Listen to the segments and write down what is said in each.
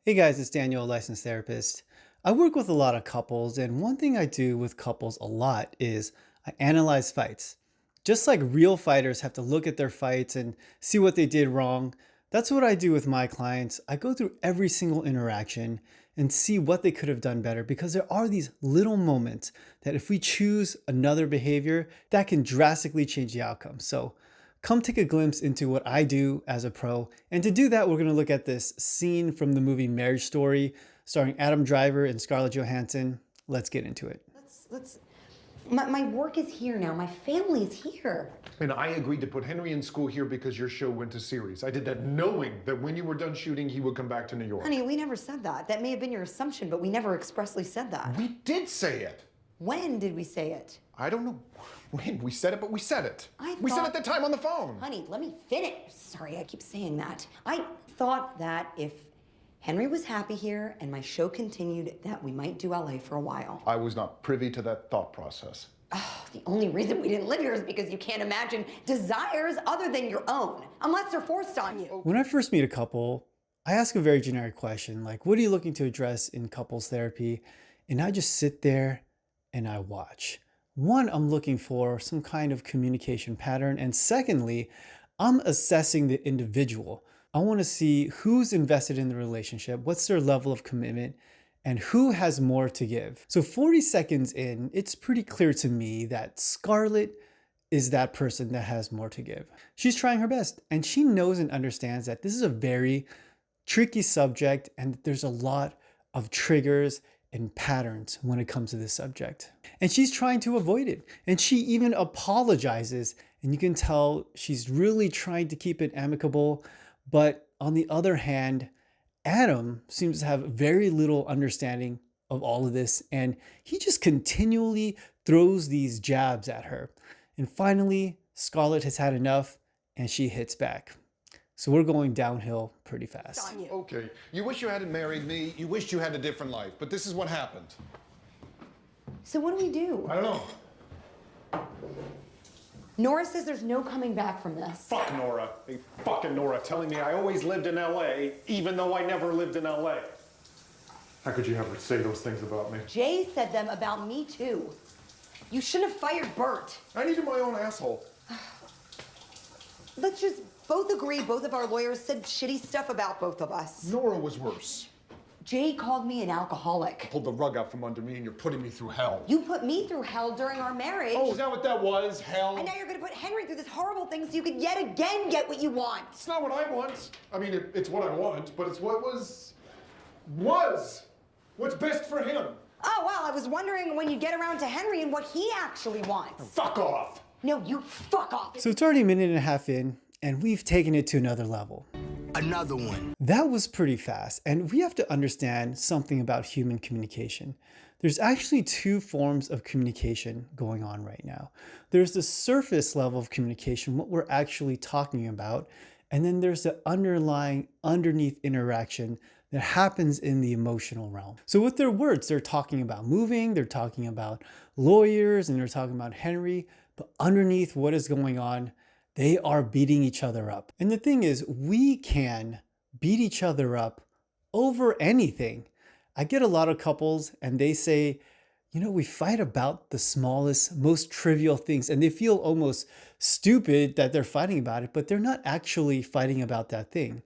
Hey guys, it's Daniel, a licensed therapist. I work with a lot of couples, and one thing I do with couples a lot is I analyze fights. Just like real fighters have to look at their fights and see what they did wrong, that's what I do with my clients. I go through every single interaction and see what they could have done better because there are these little moments that if we choose another behavior, that can drastically change the outcome. So come take a glimpse into what I do as a pro. And to do that, we're going to look at this scene from the movie Marriage Story, starring Adam Driver and Scarlett Johansson. Let's get into it. My work is here now. My family is here. And I agreed to put Henry in school here because your show went to series. I did that knowing that when you were done shooting, he would come back to New York. Honey, we never said that. That may have been your assumption, but we never expressly said that. We did say it. When did we say it? I don't know when we said it, but we said it. We said it at the time on the phone. Honey, let me finish. Sorry, I keep saying that. I thought that if Henry was happy here and my show continued, that we might do LA for a while. I was not privy to that thought process. Oh, the only reason we didn't live here is because you can't imagine desires other than your own, unless they're forced on you. When I first meet a couple, I ask a very generic question, like, what are you looking to address in couples therapy? And I just sit there and I watch. One, I'm looking for some kind of communication pattern. And secondly, I'm assessing the individual. I want to see who's invested in the relationship, what's their level of commitment, and who has more to give. So 40 seconds in, it's pretty clear to me that Scarlett is that person that has more to give. She's trying her best, and she knows and understands that this is a very tricky subject, and there's a lot of triggers and patterns when it comes to this subject. And she's trying to avoid it. And she even apologizes, and you can tell she's really trying to keep it amicable. But on the other hand, Adam seems to have very little understanding of all of this, and he just continually throws these jabs at her. And finally, Scarlett has had enough, and she hits back. So we're going downhill pretty fast. Okay, you wish you hadn't married me. You wished you had a different life, but this is what happened. So what do we do? I don't know. Nora says there's no coming back from this. Fuck Nora. Hey, fucking Nora telling me I always lived in LA, even though I never lived in LA. How could you ever say those things about me? Jay said them about me too. You shouldn't have fired Bert. I needed my own asshole. Let's just both agree both of our lawyers said shitty stuff about both of us. Nora was worse. Jay called me an alcoholic. Pulled the rug out from under me and you're putting me through hell. You put me through hell during our marriage. Oh, is that what that was? Hell? And now you're gonna put Henry through this horrible thing so you can yet again get what you want. It's not what I want. I mean, it's what I want, but it's what was. What's best for him. Oh, well, I was wondering when you get around to Henry and what he actually wants. Fuck off. No, you fuck off. So it's already a minute and a half in, and we've taken it to another level. Another one. That was pretty fast, and we have to understand something about human communication. There's actually two forms of communication going on right now. There's the surface level of communication, what we're actually talking about, and then there's the underlying, underneath interaction that happens in the emotional realm. So with their words, they're talking about moving, they're talking about lawyers, and they're talking about Henry, but underneath what is going on, they are beating each other up. And the thing is, we can beat each other up over anything. I get a lot of couples and they say, you know, we fight about the smallest, most trivial things, and they feel almost stupid that they're fighting about it, but they're not actually fighting about that thing.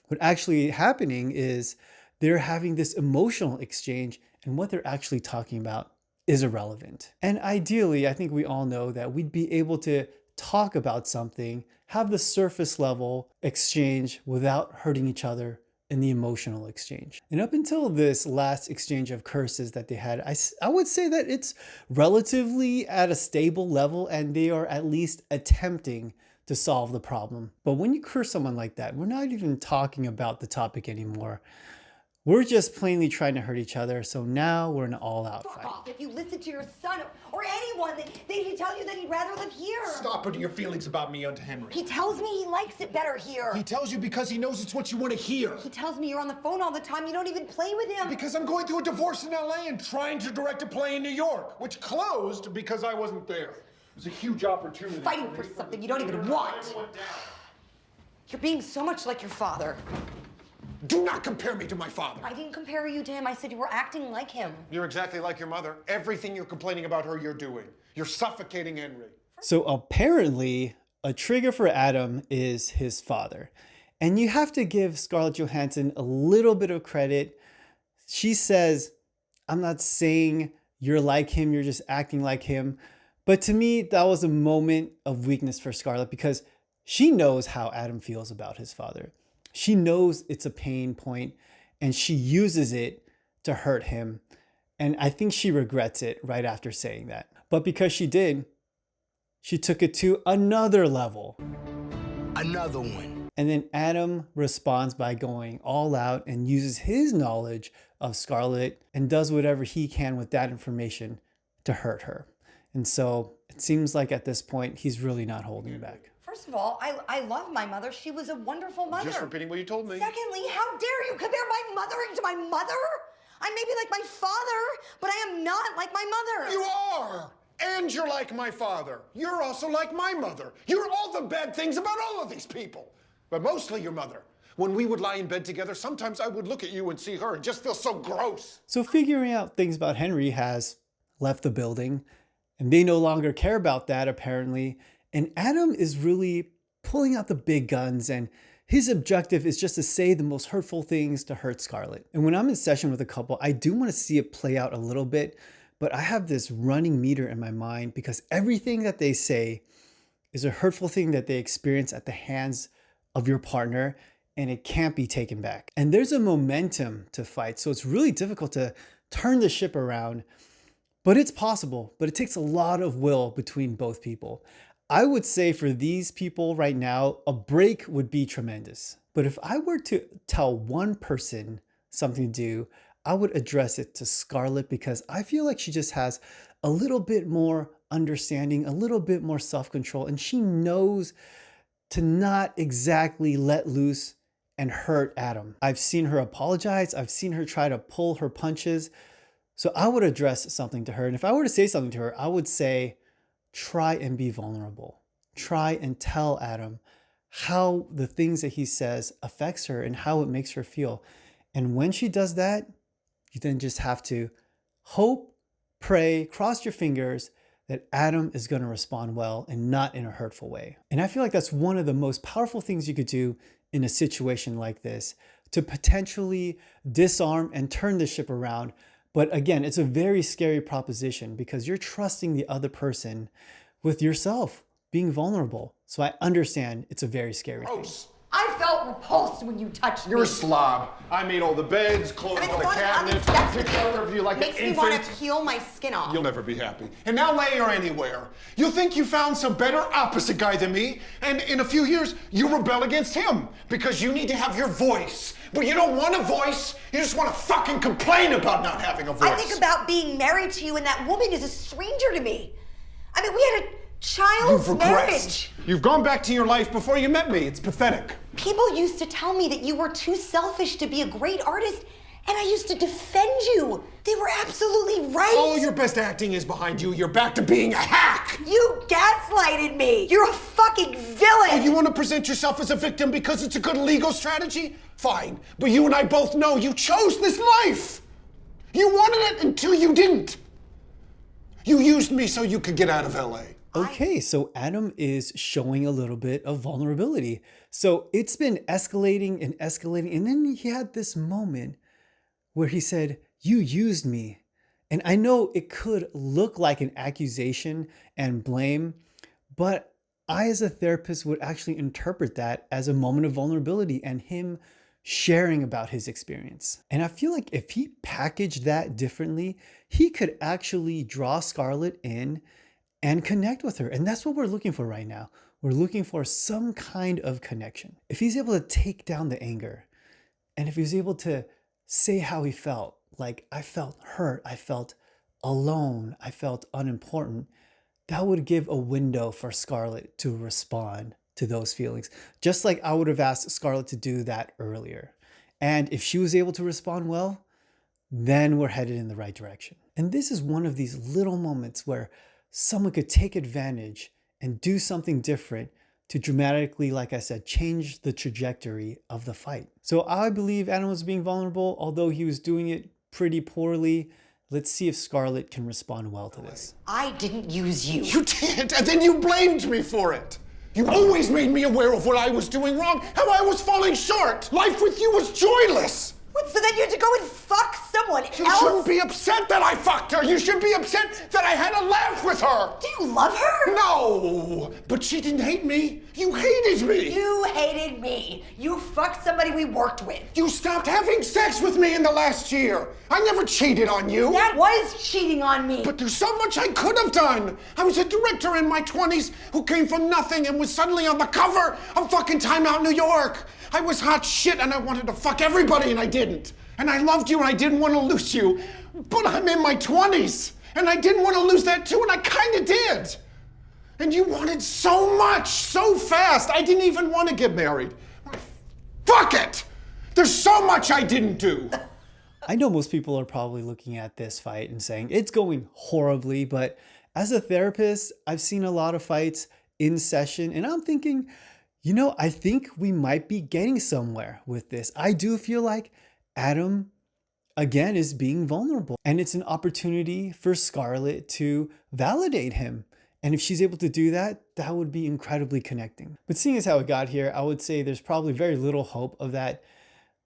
What actually happening is they're having this emotional exchange, and what they're actually talking about is irrelevant. And ideally, I think we all know that we'd be able to talk about something, have the surface level exchange without hurting each other in the emotional exchange. And up until this last exchange of curses that they had, I would say that it's relatively at a stable level and they are at least attempting to solve the problem. But when you curse someone like that, we're not even talking about the topic anymore. We're just plainly trying to hurt each other, so now we're in an all-out Fuck fight. off. If you listen to your son or anyone, they tell you that he'd rather live here. Stop putting your feelings about me onto Henry. He tells me he likes it better here. He tells you because he knows it's what you want to hear. He tells me you're on the phone all the time. You don't even play with him. Because I'm going through a divorce in LA and trying to direct a play in New York, which closed because I wasn't there. It was a huge opportunity. Fighting for something you don't even want. You're being so much like your father. Do not compare me to my father. I didn't compare you to him. I said you were acting like him. You're exactly like your mother. Everything you're complaining about her, you're doing. You're suffocating Henry. So apparently, a trigger for Adam is his father. And you have to give Scarlett Johansson a little bit of credit. She says, I'm not saying you're like him, you're just acting like him. But to me, that was a moment of weakness for Scarlett because she knows how Adam feels about his father. She knows it's a pain point and she uses it to hurt him. And I think she regrets it right after saying that. But because she did, she took it to another level. Another one. And then Adam responds by going all out and uses his knowledge of Scarlett and does whatever he can with that information to hurt her. And so it seems like at this point, he's really not holding back. First of all, I love my mother. She was a wonderful mother. Just repeating what you told me. Secondly, how dare you compare my mother to my mother? I may be like my father, but I am not like my mother. You are! And you're like my father. You're also like my mother. You're all the bad things about all of these people. But mostly your mother. When we would lie in bed together, sometimes I would look at you and see her and just feel so gross. So figuring out things about Henry has left the building, and they no longer care about that apparently. And Adam is really pulling out the big guns, and his objective is just to say the most hurtful things to hurt Scarlett. And when I'm in session with a couple, I do want to see it play out a little bit, but I have this running meter in my mind because everything that they say is a hurtful thing that they experience at the hands of your partner, and it can't be taken back. And there's a momentum to fight, so it's really difficult to turn the ship around, but it's possible, but it takes a lot of will between both people. I would say for these people right now, a break would be tremendous. But if I were to tell one person something to do, I would address it to Scarlett because I feel like she just has a little bit more understanding, a little bit more self-control, and she knows to not exactly let loose and hurt Adam. I've seen her apologize. I've seen her try to pull her punches. So I would address something to her. And if I were to say something to her, I would say, try and be vulnerable. Try and tell Adam how the things that he says affects her and how it makes her feel. And when she does that, you then just have to hope, pray, cross your fingers that Adam is going to respond well and not in a hurtful way. And I feel like that's one of the most powerful things you could do in a situation like this to potentially disarm and turn the ship around. But again, it's a very scary proposition because you're trusting the other person with yourself being vulnerable. So I understand it's a very scary thing. Gross. I felt repulsed when you touched me. You're a slob. I made all the beds, closed all the cabinets, took care of you like an makes me infant. want to peel my skin off. You'll never be happy. In LA or anywhere, you'll think you found some better opposite guy than me, and in a few years, you rebel against him because you need to have your voice. But you don't want a voice, you just want to fucking complain about not having a voice. I think about being married to you and that woman is a stranger to me. I mean, we had a child's You've marriage. regressed. You've gone back to your life before you met me. It's pathetic. People used to tell me that you were too selfish to be a great artist, and I used to defend you. They were absolutely right. All your best acting is behind you. You're back to being a hack. You gaslighted me. You're a fucking villain. Oh, you want to present yourself as a victim because it's a good legal strategy? Fine. But you and I both know you chose this life. You wanted it until you didn't. You used me so you could get out of LA. Okay, so Adam is showing a little bit of vulnerability. So it's been escalating and escalating. And then he had this moment where he said, you used me. And I know it could look like an accusation and blame, but I, as a therapist, would actually interpret that as a moment of vulnerability and him sharing about his experience. And I feel like if he packaged that differently, he could actually draw Scarlett in and connect with her. And that's what we're looking for right now. We're looking for some kind of connection. If he's able to take down the anger, and if he's able to say how he felt, like, I felt hurt, I felt alone, I felt unimportant, that would give a window for Scarlett to respond to those feelings. Just like I would have asked Scarlett to do that earlier. And if she was able to respond well, then we're headed in the right direction. And this is one of these little moments where someone could take advantage and do something different to dramatically, like I said, change the trajectory of the fight. So I believe Adam was being vulnerable, although he was doing it pretty poorly. Let's see if Scarlett can respond well to this. I didn't use you. You did, and then you blamed me for it. You always made me aware of what I was doing wrong, how I was falling short. Life with you was joyless. What, so then you had to go and fuck someone You else? shouldn't be upset that I fucked her. You should be upset that I had a laugh with her. Do you love her? No, but she didn't hate me. You hated me. You hated me. You fucked somebody we worked with. You stopped having sex with me in the last year. I never cheated on you. That was cheating on me. But there's so much I could have done. I was a director in my 20s who came from nothing and was suddenly on the cover of fucking Time Out New York. I was hot shit and I wanted to fuck everybody and I didn't. And I loved you and I didn't want to lose you. But I'm in my 20s and I didn't want to lose that too and I kind of did. And you wanted so much, so fast. I didn't even want to get married. Fuck it! There's so much I didn't do. I know most people are probably looking at this fight and saying it's going horribly, but as a therapist, I've seen a lot of fights in session and I'm thinking, you know, I think we might be getting somewhere with this. I do feel like Adam, again, is being vulnerable and it's an opportunity for Scarlett to validate him. And if she's able to do that, that would be incredibly connecting. But seeing as how it got here, I would say there's probably very little hope of that.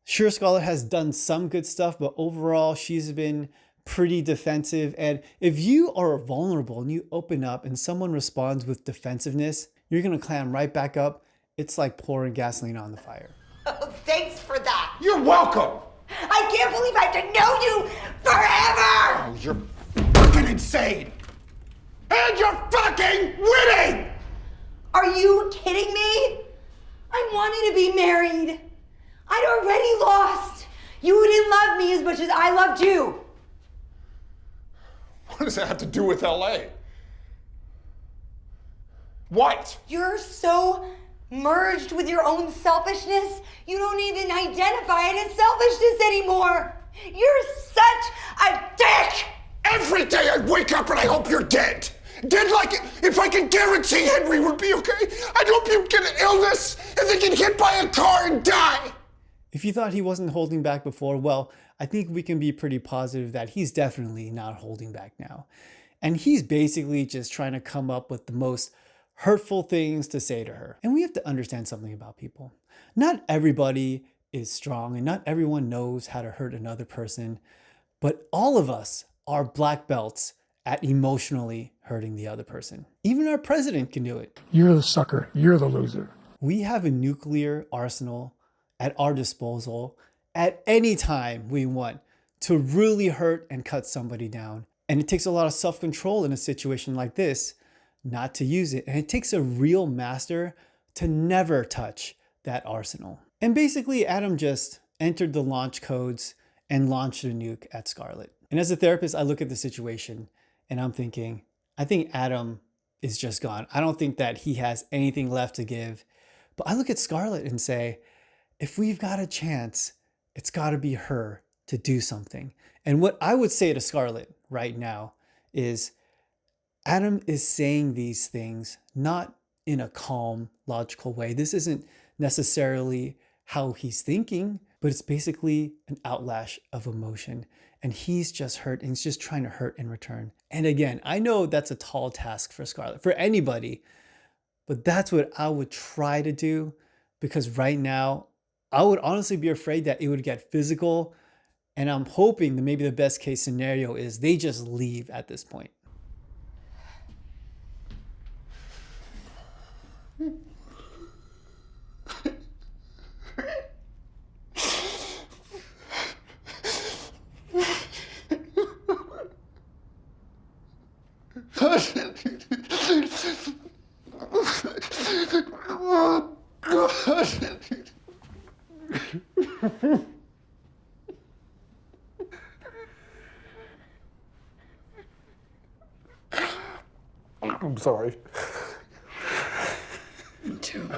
Sure, Scarlett has done some good stuff, but overall she's been pretty defensive. And if you are vulnerable and you open up and someone responds with defensiveness, you're gonna clam right back up. It's like pouring gasoline on the fire. Oh, thanks for that. You're welcome. I can't believe I have to know you forever. Oh, you're fucking insane. And you're fucking winning! Are you kidding me? I wanted to be married. I'd already lost. You didn't love me as much as I loved you. What does that have to do with LA? What? You're so merged with your own selfishness, you don't even identify it as selfishness anymore. You're such a dick! Every day I wake up and I hope you're dead. Dead like if I can guarantee Henry would be okay, I'd hope you get an illness and then get hit by a car and die. If you thought he wasn't holding back before, well, I think we can be pretty positive that he's definitely not holding back now. And he's basically just trying to come up with the most hurtful things to say to her. And we have to understand something about people. Not everybody is strong and not everyone knows how to hurt another person, but all of us are black belts at emotionally hurting the other person. Even our president can do it. You're the sucker. You're the loser. We have a nuclear arsenal at our disposal at any time we want to really hurt and cut somebody down. And it takes a lot of self-control in a situation like this not to use it. And it takes a real master to never touch that arsenal. And basically, Adam just entered the launch codes and launched a nuke at Scarlett. And as a therapist, I look at the situation and I'm thinking, I think Adam is just gone. I don't think that he has anything left to give. But I look at Scarlett and say, if we've got a chance, it's got to be her to do something. And what I would say to Scarlett right now is Adam is saying these things not in a calm, logical way. This isn't necessarily how he's thinking, but it's basically an outlash of emotion. And he's just hurt and he's just trying to hurt in return. And again, I know that's a tall task for Scarlett, for anybody, but that's what I would try to do, because right now, I would honestly be afraid that it would get physical. And I'm hoping that maybe the best case scenario is they just leave at this point. I'm sorry. Me too.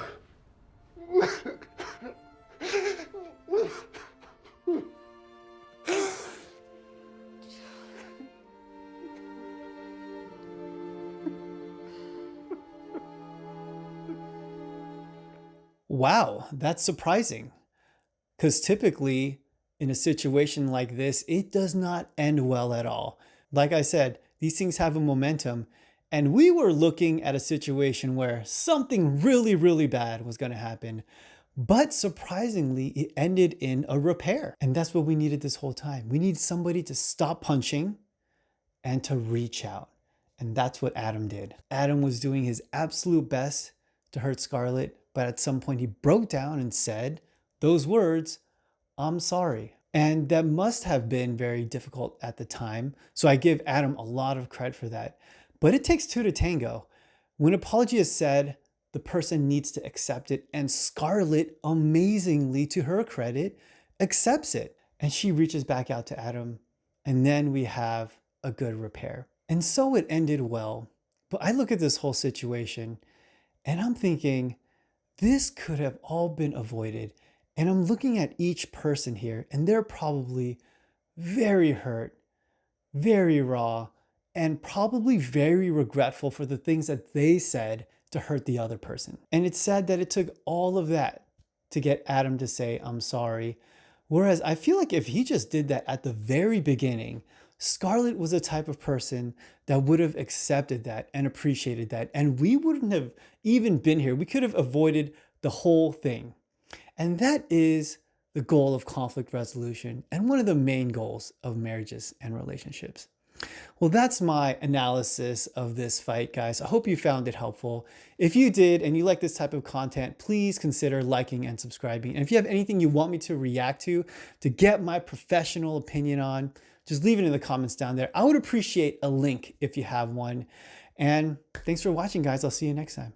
wow, that's surprising. Because typically, in a situation like this, it does not end well at all. Like I said, these things have a momentum, and we were looking at a situation where something really, really bad was going to happen. But surprisingly, it ended in a repair. And that's what we needed this whole time. We need somebody to stop punching and to reach out. And that's what Adam did. Adam was doing his absolute best to hurt Scarlett, but at some point he broke down and said those words, "I'm sorry." And that must have been very difficult at the time. So I give Adam a lot of credit for that. But it takes two to tango. When apology is said, the person needs to accept it. And Scarlett, amazingly, to her credit, accepts it. And she reaches back out to Adam. And then we have a good repair. And so it ended well. But I look at this whole situation and I'm thinking, this could have all been avoided. And I'm looking at each person here, and they're probably very hurt, very raw, and probably very regretful for the things that they said to hurt the other person. And it's sad that it took all of that to get Adam to say, "I'm sorry." Whereas I feel like if he just did that at the very beginning, Scarlett was the type of person that would have accepted that and appreciated that. And we wouldn't have even been here. We could have avoided the whole thing. And that is the goal of conflict resolution and one of the main goals of marriages and relationships. Well, that's my analysis of this fight, guys. I hope you found it helpful. If you did and you like this type of content, please consider liking and subscribing. And if you have anything you want me to react to get my professional opinion on, just leave it in the comments down there. I would appreciate a link if you have one. And thanks for watching, guys. I'll see you next time.